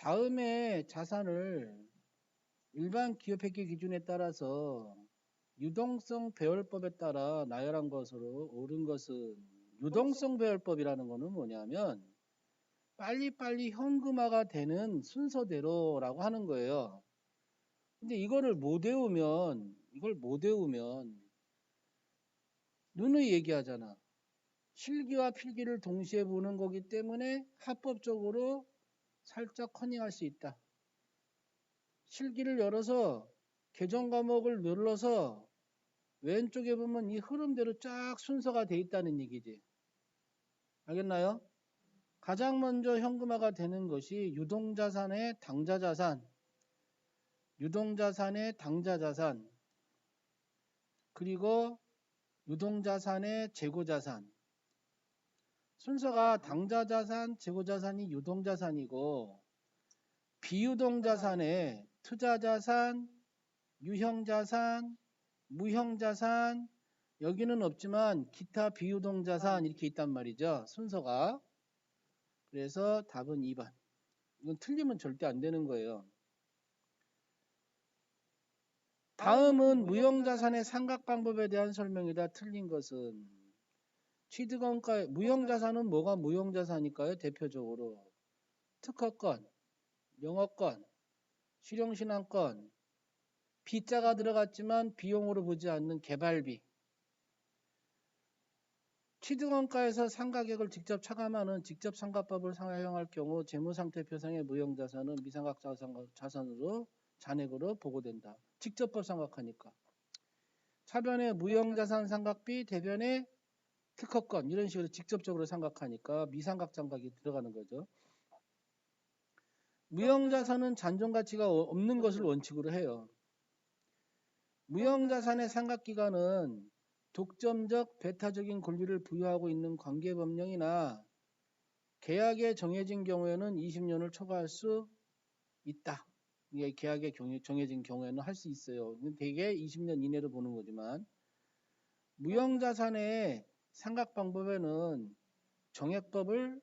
다음에 자산을 일반 기업회계 기준에 따라서 유동성 배열법에 따라 나열한 것으로 옳은 것은 유동성 배열법이라는 것은 뭐냐면 빨리빨리 현금화가 되는 순서대로라고 하는 거예요. 근데 이걸 못 외우면 누누이 얘기하잖아. 실기와 필기를 동시에 보는 거기 때문에 합법적으로 살짝 커닝할 수 있다. 실기를 열어서 개정 과목을 눌러서 왼쪽에 보면 이 흐름대로 쫙 순서가 돼 있다는 얘기지. 알겠나요? 가장 먼저 현금화가 되는 것이 유동자산의 당좌자산, 유동자산의 당좌자산, 그리고 유동자산의 재고자산. 순서가 당좌자산, 재고자산이 유동자산이고 비유동자산의 투자자산, 유형자산, 무형자산, 여기는 없지만 기타 비유동자산 이렇게 있단 말이죠. 순서가. 그래서 답은 2번. 이건 틀리면 절대 안 되는 거예요. 다음은 무형자산의 상각 방법에 대한 설명이다. 틀린 것은 취득원가 무형자산은 뭐가 무형자산일까요? 대표적으로 특허권, 영업권, 실용신안권, B자가 들어갔지만 비용으로 보지 않는 개발비. 취득원가에서 상가격을 직접 차감하는 직접 상가법을 사용할 경우 재무상태표상의 무형자산은 미상각자산으로 잔액으로 보고된다. 직접법 상각하니까. 차변에 무형자산 상각비, 대변에 특허권 이런 식으로 직접적으로 상각하니까 미상각장각이 들어가는 거죠. 무형자산은 잔존가치가 없는 것을 원칙으로 해요. 무형자산의 상각기간은 독점적 배타적인 권리를 부여하고 있는 관계법령이나 계약에 정해진 경우에는 20년을 초과할 수 있다. 계약에 정해진 경우에는 할 수 있어요. 대개 20년 이내로 보는 거지만 무형자산의 상각 방법에는 정액법을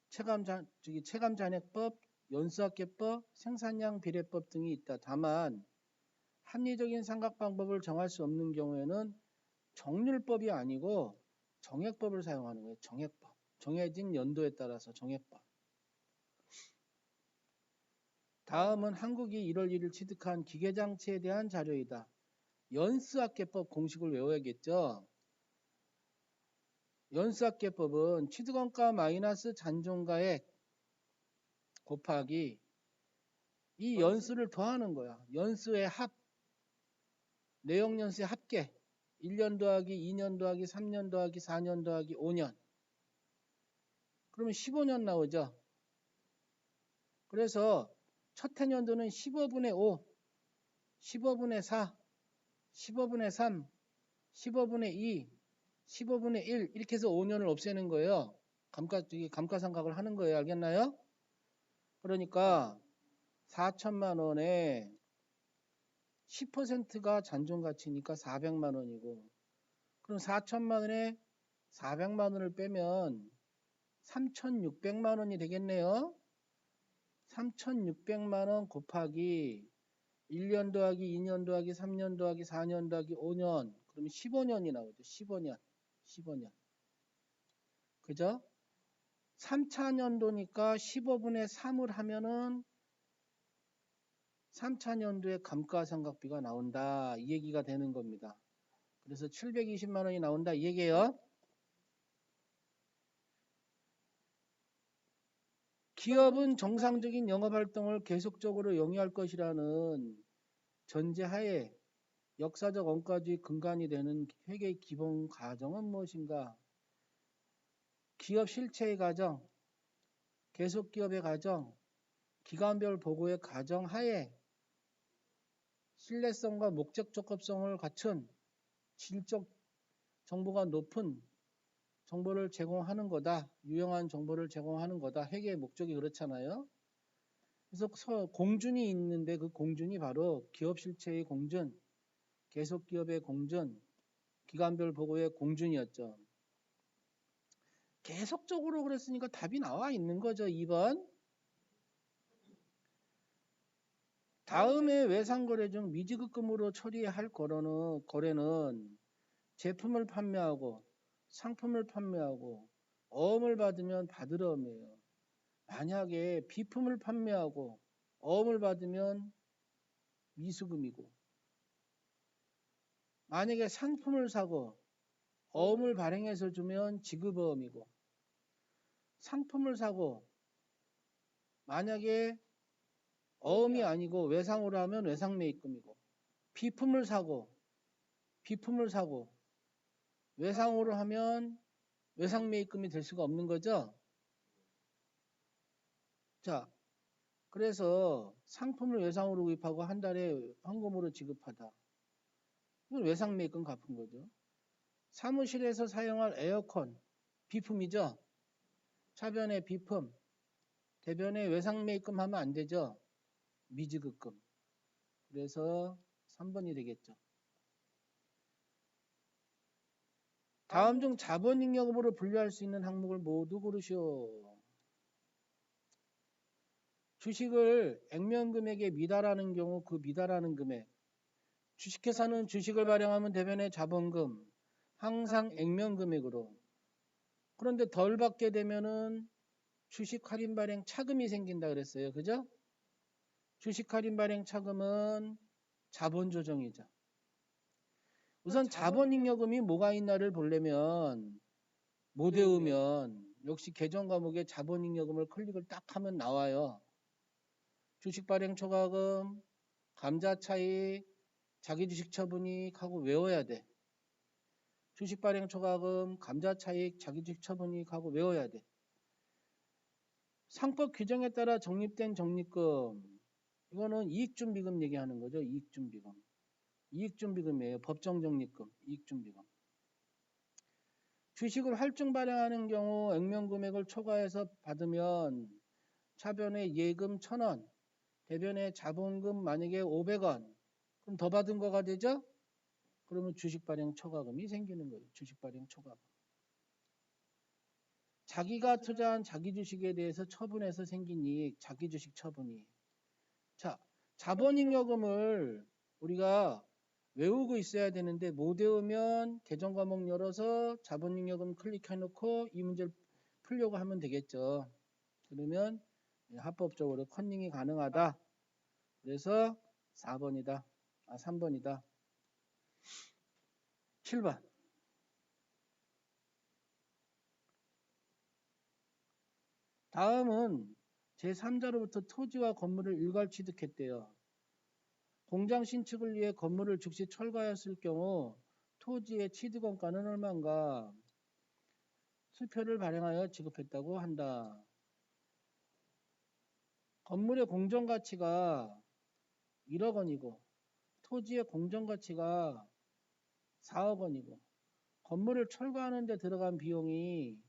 체감잔액법, 연수학계법, 생산량 비례법 등이 있다. 다만 합리적인 상각 방법을 정할 수 없는 경우에는 정률법이 아니고 정액법을 사용하는 거예요. 정액법. 정해진 연도에 따라서 정액법. 다음은 한국이 1월 1일 취득한 기계장치에 대한 자료이다. 연수학계법 공식을 외워야겠죠. 연수학계법은 취득원가 마이너스 잔존가액 곱하기 이 연수를 더하는 거야. 연수의 합, 내역연수의 합계. 1년 더하기 2년 더하기 3년 더하기 4년 더하기 5년. 그러면 15년 나오죠. 그래서 첫 해년도는 15분의 5, 15분의 4, 15분의 3, 15분의 2, 15분의 1 이렇게 해서 5년을 없애는 거예요. 감가상각을 하는 거예요. 알겠나요? 그러니까 4천만 원에 10%가 잔존가치니까 400만 원이고 그럼 4천만 원에 400만 원을 빼면 3,600만 원이 되겠네요. 3,600만 원 곱하기 1년 더하기 2년 더하기 3년 더하기 4년 더하기 5년 그러면 15년이 나오죠. 15년. 그죠? 3차년도니까 15분의 3을 하면은 3차년도에 감가상각비가 나온다. 이 얘기가 되는 겁니다. 그래서 720만 원이 나온다. 이 얘기예요. 기업은 정상적인 영업활동을 계속적으로 영위할 것이라는 전제하에 역사적 원가주의 근간이 되는 회계의 기본 과정은 무엇인가? 기업 실체의 과정, 계속기업의 과정, 기관별 보고의 과정 하에 신뢰성과 목적 적합성을 갖춘 질적 정보가 높은 정보를 제공하는 거다. 유용한 정보를 제공하는 거다. 회계의 목적이 그렇잖아요. 그래서 공준이 있는데 그 공준이 바로 기업 실체의 공준, 계속기업의 공준, 기관별 보고의 공준이었죠. 계속적으로 그랬으니까 답이 나와 있는 거죠. 2번. 다음에 외상거래 중 미지급금으로 처리할 거래는 제품을 판매하고 상품을 판매하고 어음을 받으면 받을 어음이에요. 만약에 비품을 판매하고 어음을 받으면 미수금이고, 만약에 상품을 사고 어음을 발행해서 주면 지급어음이고, 상품을 사고 만약에 어음이 아니고 외상으로 하면 외상매입금이고, 비품을 사고 외상으로 하면 외상매입금이 될 수가 없는 거죠. 자, 그래서 상품을 외상으로 구입하고 한 달에 현금으로 지급하다. 이건 외상매입금 갚은 거죠. 사무실에서 사용할 에어컨, 비품이죠. 차변에 비품, 대변에 외상매입금 하면 안 되죠. 미지급금. 그래서 3번이 되겠죠. 다음 중 자본잉여금으로 분류할 수 있는 항목을 모두 고르시오. 주식을 액면금액에 미달하는 경우 그 미달하는 금액. 주식회사는 주식을 발행하면 대변의 자본금, 항상 액면금액으로. 그런데 덜 받게 되면은 주식 할인 발행 차금이 생긴다 그랬어요. 그죠? 주식 할인 발행 차금은 자본 조정이죠. 우선 자본잉여금이 뭐가 있나를 보려면 못 외우면 역시 계정 과목에 자본잉여금을 클릭을 딱 하면 나와요. 주식 발행 초과금, 감자 차익, 자기 주식 처분이익 하고 외워야 돼. 주식 발행 초과금, 감자 차익, 자기 주식 처분이익 하고 외워야 돼. 상법 규정에 따라 적립된 적립금. 이거는 이익준비금 얘기하는 거죠. 이익준비금. 이익준비금이에요. 법정 적립금, 이익준비금. 주식을 할증 발행하는 경우 액면금액을 초과해서 받으면 차변에 예금 1,000원, 대변에 자본금 만약에 500원, 그럼 더 받은 거가 되죠? 그러면 주식 발행 초과금이 생기는 거예요. 주식 발행 초과금. 자기가 투자한 자기 주식에 대해서 처분해서 생긴 이익, 자기 주식 처분이익. 자, 자본잉여금을 우리가 외우고 있어야 되는데 못 외우면 계정 과목 열어서 자본잉여금 클릭해놓고 이 문제를 풀려고 하면 되겠죠. 그러면 합법적으로 컨닝이 가능하다. 그래서 4번이다. 3번이다. 7번. 다음은 제3자로부터 토지와 건물을 일괄 취득했대요. 공장 신축을 위해 건물을 즉시 철거하였을 경우 토지의 취득원가는 얼마인가? 수표를 발행하여 지급했다고 한다. 건물의 공정가치가 1억 원이고 토지의 공정가치가 4억 원이고 건물을 철거하는 데 들어간 비용이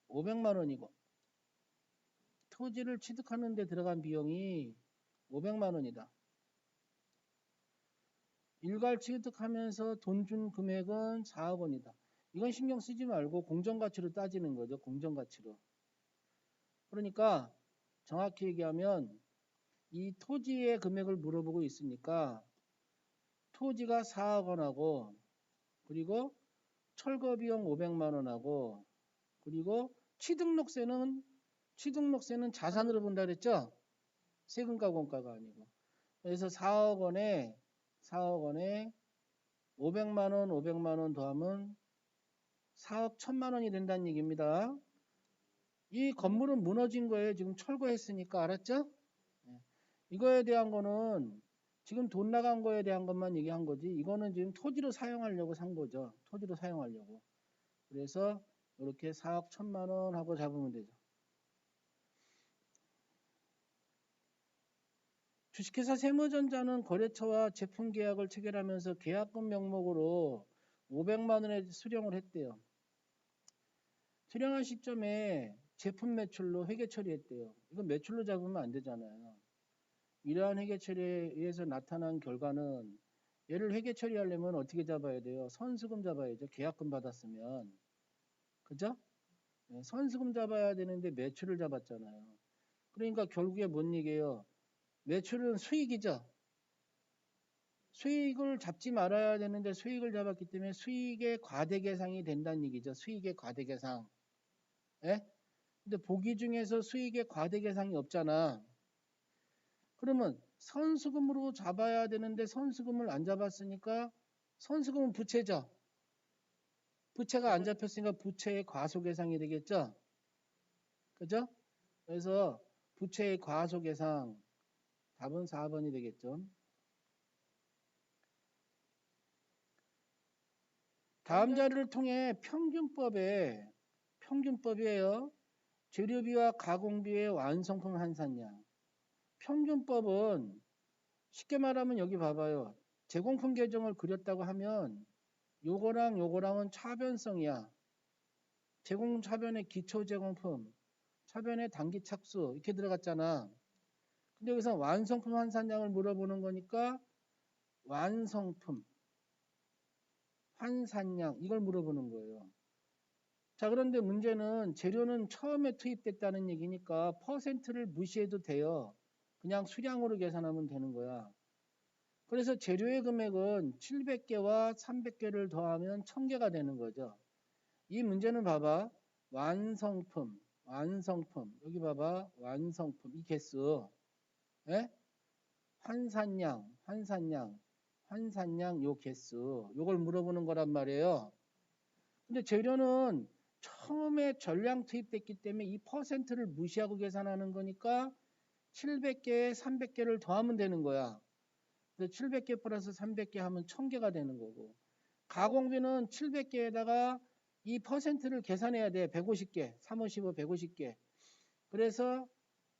500만 원이고 토지를 취득하는 데 들어간 비용이 500만 원이다. 일괄 취득하면서 돈 준 금액은 4억 원이다. 이건 신경 쓰지 말고 공정가치로 따지는 거죠. 공정가치로. 그러니까 정확히 얘기하면 이 토지의 금액을 물어보고 있으니까 토지가 4억 원하고 그리고 철거 비용 500만 원하고 그리고 취득록세는 자산으로 본다 그랬죠? 세금과 원가가 아니고. 그래서 4억 원에 500만 원 더하면 4억 1천만 원이 된다는 얘기입니다. 이 건물은 무너진 거예요. 지금 철거했으니까. 알았죠? 이거에 대한 거는 지금 돈 나간 거에 대한 것만 얘기한 거지. 이거는 지금 토지로 사용하려고 산 거죠. 토지로 사용하려고. 그래서 이렇게 4억 1천만 원 하고 잡으면 되죠. 주식회사 세무전자는 거래처와 제품 계약을 체결하면서 계약금 명목으로 500만 원의 수령을 했대요. 수령한 시점에 제품 매출로 회계 처리했대요. 이거 매출로 잡으면 안 되잖아요. 이러한 회계 처리에 의해서 나타난 결과는 얘를 회계 처리하려면 어떻게 잡아야 돼요? 선수금 잡아야죠. 계약금 받았으면. 그죠? 선수금 잡아야 되는데 매출을 잡았잖아요. 그러니까 결국에 뭔 얘기예요? 매출은 수익이죠. 수익을 잡지 말아야 되는데 수익을 잡았기 때문에 수익의 과대계상이 된다는 얘기죠. 수익의 과대계상. 예? 근데 보기 중에서 수익의 과대계상이 없잖아. 그러면 선수금으로 잡아야 되는데 선수금을 안 잡았으니까 선수금은 부채죠. 부채가 안 잡혔으니까 부채의 과소계상이 되겠죠. 그죠? 그래서 부채의 과소계상 답은 4번이 되겠죠. 다음 자료를 통해 평균법이에요. 재료비와 가공비의 완성품 환산량. 평균법은 쉽게 말하면 여기 봐봐요. 제공품 계정을 그렸다고 하면 요거랑 요거랑은 차변성이야. 제공 차변의 기초 제공품, 차변의 단기 착수 이렇게 들어갔잖아. 근데 여기서 완성품 환산량을 물어보는 거니까 완성품 환산량 이걸 물어보는 거예요. 자, 그런데 문제는 재료는 처음에 투입됐다는 얘기니까 퍼센트를 무시해도 돼요. 그냥 수량으로 계산하면 되는 거야. 그래서 재료의 금액은 700개와 300개를 더하면 1000개가 되는 거죠. 이 문제는 봐봐. 완성품. 여기 봐봐. 완성품. 이 개수. 예? 환산량 요 개수. 요걸 물어보는 거란 말이에요. 근데 재료는 처음에 전량 투입됐기 때문에 이 퍼센트를 무시하고 계산하는 거니까 700개에 300개를 더하면 되는 거야. 그래서 700개 플러스 300개 하면 1000개가 되는 거고. 가공비는 700개에다가 이 퍼센트를 계산해야 돼. 150개. 3, 5, 15, 150개. 그래서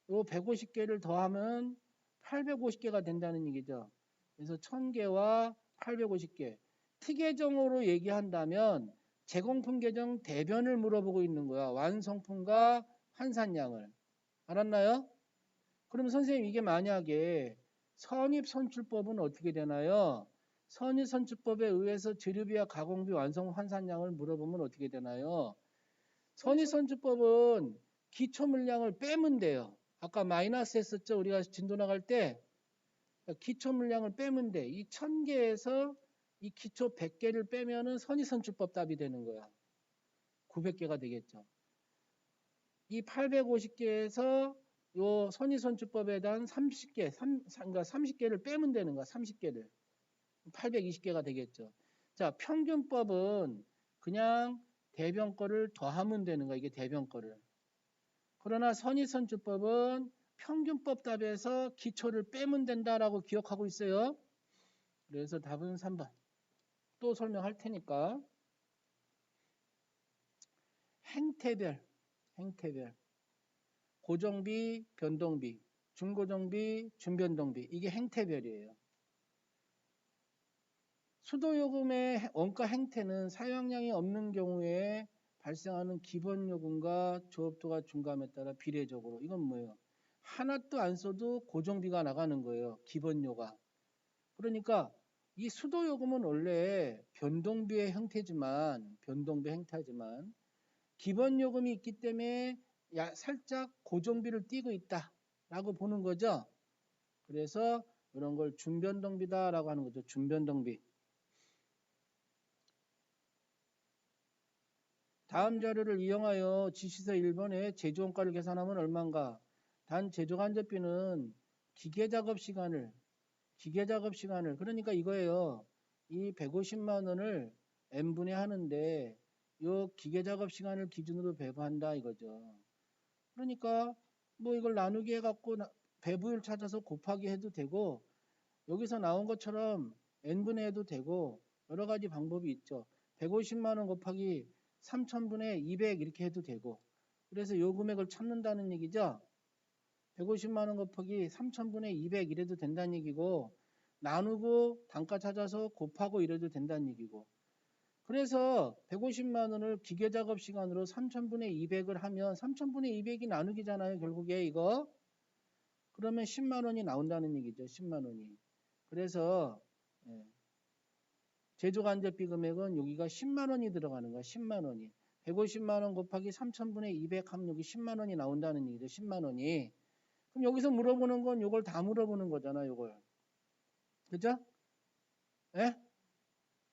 요 150개를 더하면 850개가 된다는 얘기죠. 그래서 1000개와 850개. 특계정으로 얘기한다면 제공품 계정 대변을 물어보고 있는 거야. 완성품과 환산량을. 알았나요? 그럼 선생님 이게 만약에 선입선출법은 어떻게 되나요? 선입선출법에 의해서 재료비와 가공비 완성 환산량을 물어보면 어떻게 되나요? 선입선출법은 기초물량을 빼면 돼요. 아까 마이너스 했었죠? 우리가 진도 나갈 때 기초물량을 빼면 돼. 이 1000개에서 이 기초 100개를 빼면은 선입선출법 답이 되는 거야. 900개가 되겠죠. 이 850개에서 요 선입선출법에 대한 30개, 그러니까 30개를 빼면 되는 거야. 30개를. 820개가 되겠죠. 자, 평균법은 그냥 대변 거를 더하면 되는 거야. 이게 대변 거를. 그러나 선입선출법은 평균법 답에서 기초를 빼면 된다라고 기억하고 있어요. 그래서 답은 3번. 또 설명할 테니까. 행태별. 고정비, 변동비, 중고정비, 준변동비. 이게 행태별이에요. 수도요금의 원가 행태는 사용량이 없는 경우에 발생하는 기본요금과 조업도가 중감에 따라 비례적으로. 이건 뭐예요? 하나도 안 써도 고정비가 나가는 거예요. 기본요가. 그러니까 이 수도요금은 원래 변동비의 형태지만 기본요금이 있기 때문에 살짝 고정비를 띄고 있다라고 보는 거죠. 그래서 이런 걸 준변동비다라고 하는 거죠. 준변동비. 다음 자료를 이용하여 지시서 1번에 제조원가를 계산하면 얼마인가? 단 제조간접비는 기계작업 시간을 그러니까 이거예요. 이 150만 원을 n분의 하는데 요 기계작업 시간을 기준으로 배부한다 이거죠. 그러니까 뭐 이걸 나누기 해갖고 배부율 찾아서 곱하기 해도 되고 여기서 나온 것처럼 n분의 해도 되고 여러 가지 방법이 있죠. 150만 원 곱하기 3000분의 200 이렇게 해도 되고 그래서 요 금액을 찾는다는 얘기죠. 150만 원 곱하기 3000분의 200 이래도 된다는 얘기고 나누고 단가 찾아서 곱하고 이래도 된다는 얘기고 그래서 150만 원을 기계작업 시간으로 3000분의 200을 하면 3000분의 200이 나누기잖아요. 결국에 이거 그러면 10만 원이 나온다는 얘기죠. 10만 원이. 그래서 제조간접비 금액은 여기가 10만 원이 들어가는 거야. 10만 원이. 150만 원 곱하기 3000분의 200 하면 여기 10만 원이 나온다는 얘기죠. 10만 원이. 그럼 여기서 물어보는 건 요걸 다 물어보는 거잖아, 요걸. 그죠? 예?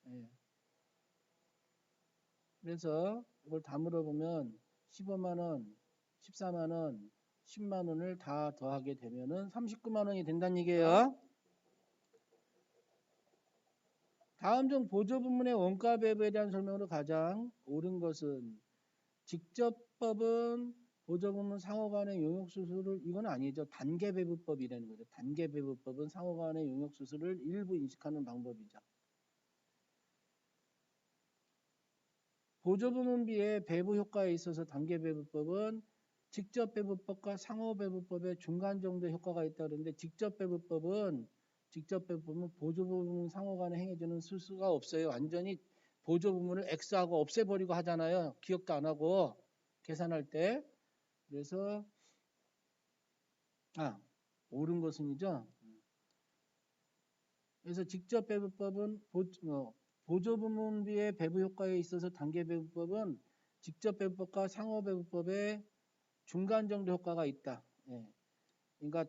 예. 그래서 이걸 다 물어보면 15만 원, 14만 원, 10만 원을 다 더하게 되면은 39만 원이 된다는 얘기예요. 다음 중 보조 부문의 원가 배분에 대한 설명으로 가장 옳은 것은 직접법은 보조 부문 상호 간의 용역 수수를 이건 아니죠. 단계 배분법이라는 거죠. 단계 배분법은 상호 간의 용역 수수를 일부 인식하는 방법이죠. 보조 부문비의 배부 효과에 있어서 단계 배분법은 직접 배분법과 상호 배분법의 중간 정도의 효과가 있다 그러는데 직접 배분법은 보조 부문 상호 간에 행해주는 수수가 없어요. 완전히 보조 부문을 X하고 없애버리고 하잖아요. 기억도 안 하고 계산할 때. 그래서 옳은 것은이죠. 그래서 직접 배분법은 보조 부문비의 배부 효과에 있어서 단계 배분법은 직접 배분법과 상호 배분법의 중간 정도 효과가 있다. 예. 그러니까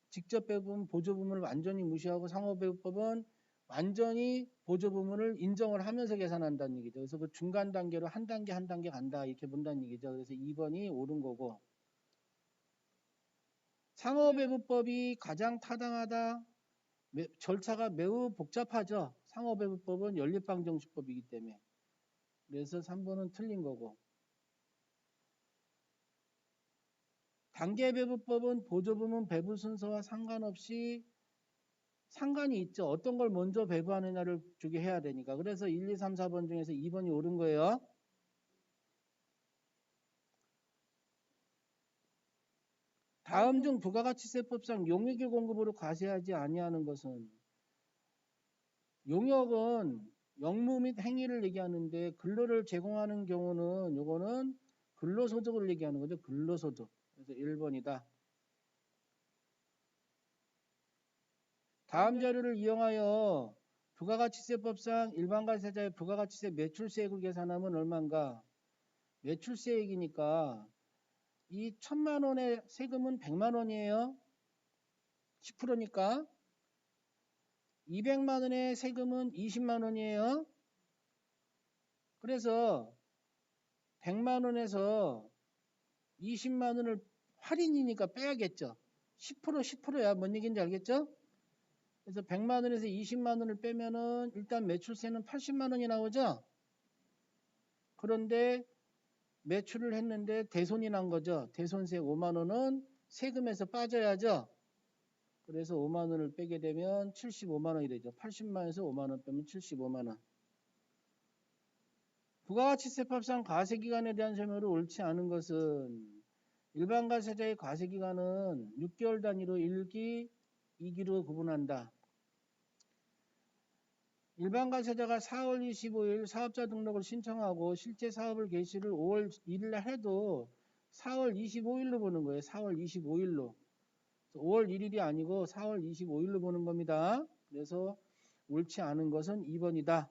직접 배분 보조 부문을 완전히 무시하고 상호 배분법은 완전히 보조 부문을 인정을 하면서 계산한다는 얘기죠. 그래서 그 중간 단계로 한 단계 한 단계 간다 이렇게 본다는 얘기죠. 그래서 2번이 옳은 거고. 상호 배분법이 가장 타당하다. 절차가 매우 복잡하죠. 상호 배분법은 연립방정식법이기 때문에. 그래서 3번은 틀린 거고. 단계 배분법은 보조 부문 배분 순서와 상관없이 상관이 있죠. 어떤 걸 먼저 배부하느냐를 주게 해야 되니까. 그래서 1, 2, 3, 4번 중에서 2번이 옳은 거예요. 다음 중 부가가치세법상 용역의 공급으로 과세하지 아니하는 것은 용역은 역무 및 행위를 얘기하는데 근로를 제공하는 경우는 요거는 근로소득을 얘기하는 거죠. 근로소득. 그래서 1번이다. 다음 자료를 이용하여 부가가치세법상 일반과세자의 부가가치세 매출세액을 계산하면 얼마인가? 매출세액이니까 이 1,000만 원의 세금은 100만 원이에요. 10%니까. 200만 원의 세금은 20만 원이에요. 그래서 100만 원에서 20만 원을 할인이니까 빼야겠죠. 10%야. 뭔 얘기인지 알겠죠? 그래서 100만 원에서 20만 원을 빼면은 일단 매출세는 80만 원이 나오죠. 그런데 매출을 했는데 대손이 난 거죠. 대손세 5만 원은 세금에서 빠져야죠. 그래서 5만 원을 빼게 되면 75만 원이 되죠. 80만 원에서 5만 원 빼면 75만 원. 부가가치세법상 과세기간에 대한 설명으로 옳지 않은 것은 일반과세자의 과세기간은 6개월 단위로 1기, 2기로 구분한다. 일반과세자가 4월 25일 사업자 등록을 신청하고 실제 사업을 개시를 5월 1일날 해도 4월 25일로 보는 거예요. 4월 25일로. 5월 1일이 아니고 4월 25일로 보는 겁니다. 그래서 옳지 않은 것은 2번이다.